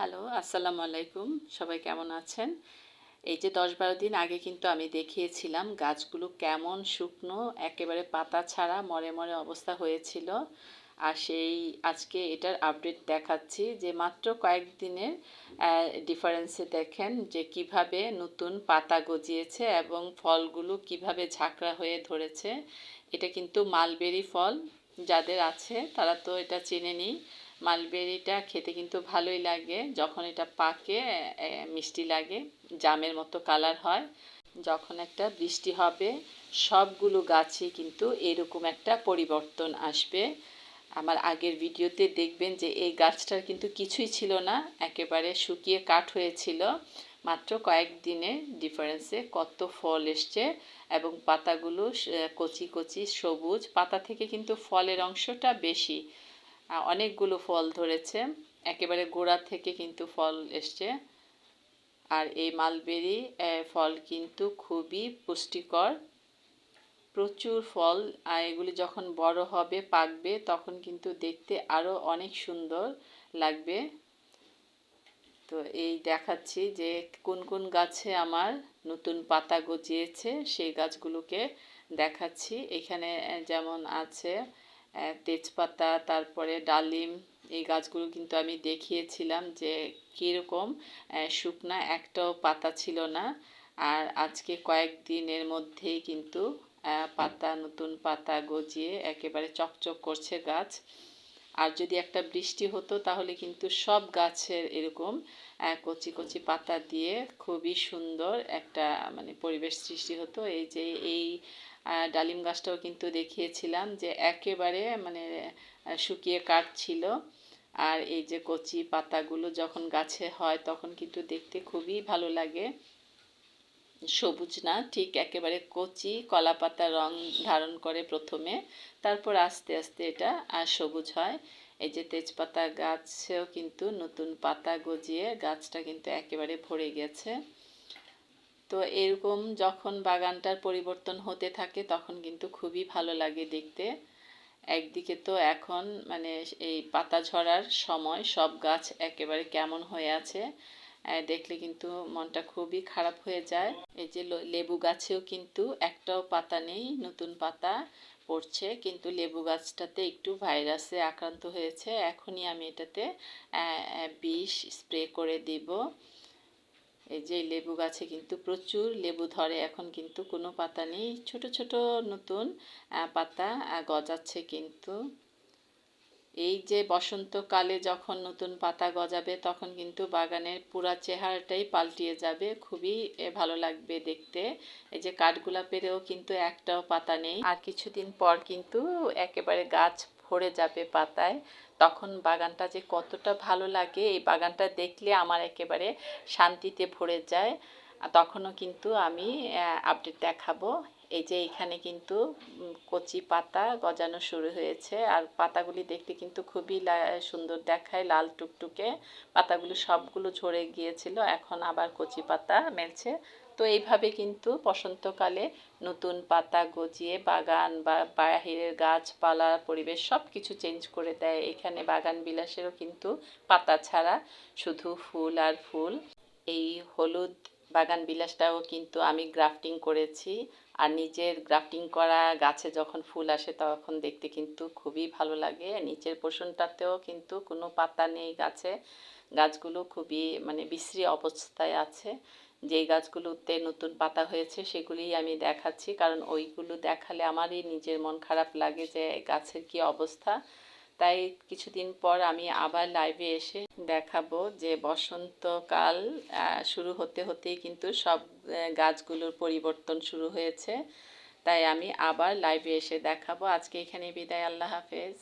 Hello, আসসালামু আলাইকুম। সবাই কেমন আছেন? এই যে ১০-১২ দিন আগে কিন্তু আমি দেখিয়েছিলাম গাছগুলো কেমন শুকনো, একেবারে পাতা ছাড়া মরে, মরে অবস্থা হয়েছিল। আর আজকে এটার আপডেট দেখাচ্ছি যে মাত্র কয়েকদিনের ডিফারেন্সে দেখেন যে কিভাবে নতুন পাতা গজিয়েছে এবং ফলগুলো কিভাবে ঝাঁকড়া হয়ে ধরেছে। এটা কিন্তু মালবেরি ফল। যাদের আছে তারা তো এটা চেনেনি। মালবেরিটা খেতে কিন্তু ভালোই লাগে, যখন এটা পাকে মিষ্টি লাগে, জামের মতো কালার হয়। যখন একটা বৃষ্টি হবে সবগুলো গাছই কিন্তু এরকম একটা পরিবর্তন আসবে। আমার আগের ভিডিওতে দেখবেন যে এই গাছটার কিন্তু কিছুই ছিল না, একেবারে শুকিয়ে কাঠ হয়েছিল। মাত্র কয়েকদিনের ডিফারেন্সে কত ফল এসছে এবং পাতাগুলো কচি কচি সবুজ। পাতা থেকে কিন্তু ফলের অংশটা বেশি, অনেকগুলো ফল ধরেছে, একেবারে গোড়া থেকে কিন্তু ফল এসছে। আর এই মালবেরি ফল কিন্তু খুবই পুষ্টিকর, প্রচুর ফল। আর এগুলি যখন বড় হবে পাকবে তখন কিন্তু দেখতে আরও অনেক সুন্দর লাগবে। তো এই দেখাচ্ছি যে কোন কোন গাছে আমার নতুন পাতা গজিয়েছে, সেই গাছগুলোকে দেখাচ্ছি। এখানে যেমন আছে তেজপাতা, তারপরে ডালিম। এই গাছগুলো কিন্তু আমি দেখিয়েছিলাম যে কীরকম শুকনা একটাও পাতা ছিল না। আর আজকে কয়েকদিনের মধ্যেই কিন্তু পাতা, নতুন পাতা গজিয়ে একেবারে চকচক করছে গাছ। আর যদি একটা বৃষ্টি হতো তাহলে কিন্তু সব গাছের এরকম কচি কচি পাতা দিয়ে খুবই সুন্দর একটা পরিবেশ সৃষ্টি হতো। এই যে এই ডালিম গাছটাও কিন্তু দেখিয়েছিলাম যে একেবারে শুকিয়ে কাঠ ছিল। আর এই যে কচি পাতাগুলো যখন গাছে হয় তখন কিন্তু দেখতে খুবই ভালো লাগে। সবুজ না, ঠিক একেবারে কচি কলা পাতা রং ধারণ করে প্রথমে, তারপর আস্তে আস্তে এটা সবুজ হয়। এই যে তেজপাতা গাছেও কিন্তু নতুন পাতা গজিয়ে গাছটা কিন্তু একেবারে ভরে গেছে। তো এরকম যখন বাগানটার পরিবর্তন হতে থাকে তখন কিন্তু খুবই ভালো লাগে দেখতে। একদিকে তো এখন এই পাতা ঝরার সময়, সব গাছ একেবারে কেমন হয়ে আছে, দেখলে কিন্তু মনটা খুবই খারাপ হয়ে যায়। এই যে লেবু গাছেও কিন্তু একটাও পাতা নেই, নতুন পাতা পড়ছে, কিন্তু লেবু গাছটাতে একটু ভাইরাসে আক্রান্ত হয়েছে। এখনই আমি এটাতে বিষ স্প্রে করে দিব। এই যে লেবু গাছে কিন্তু প্রচুর লেবু ধরে, এখন কিন্তু কোনো পাতা নেই, ছোট ছোট নতুন পাতা গজাচ্ছে। কিন্তু এই যে বসন্তকালে যখন নতুন পাতা গজাবে তখন কিন্তু বাগানের পুরা চেহারাটাই পাল্টিয়ে যাবে, খুবই ভালো লাগবে দেখতে। এই যে কাঠগোলাপেরও কিন্তু একটাও পাতা নেই, আর কিছুদিন পর কিন্তু একেবারে গাছ ভরে যাবে পাতায়। তখন বাগানটা যে কতটা ভালো লাগে, এই বাগানটা দেখলে আমার একেবারে শান্তিতে ভরে যায়। তখনও কিন্তু আমি আপডেট দেখাবো। এই যে এখানে কিন্তু কচি পাতা গজানো শুরু হয়েছে, আর পাতাগুলি দেখতে কিন্তু খুবই সুন্দর দেখায়, লাল টুকটুকে। পাতাগুলো সবগুলো ঝরে গিয়েছিল, এখন আবার কচি পাতা মেলছে। তো এইভাবে কিন্তু বসন্তকালে নতুন পাতা গজিয়ে বাগান বা বাহিরের গাছপালা, পরিবেশ সব কিছু চেঞ্জ করে দেয়। এখানে বাগান বিলাসেরও কিন্তু পাতা ছাড়া শুধু ফুল আর ফুল। এই হলুদ বাগান বিলাসটাও কিন্তু আমি গ্রাফটিং করেছি। আর নিজের গ্রাফটিং করা গাছে যখন ফুল আসে তখন দেখতে কিন্তু খুবই ভালো লাগে। নিচের পোর্শনটাতেও কিন্তু কোনো পাতা নেই গাছে, গাছগুলো খুবই বিশ্রী অবস্থায় আছে। যেই গাছগুলোতে নতুন পাতা হয়েছে সেগুলিই আমি দেখাচ্ছি, কারণ ওইগুলো দেখালে আমারই নিজের মন খারাপ লাগে যে গাছের কি অবস্থা। তাই কিছুদিন পর আমি আবার লাইভে এসে দেখাবো যে বসন্তকাল শুরু হতে হতেই কিন্তু সব গাছগুলোর পরিবর্তন শুরু হয়েছে। তাই আমি আবার লাইভে এসে দেখাবো। আজকে এখানে বিদায়, আল্লাহ হাফেজ।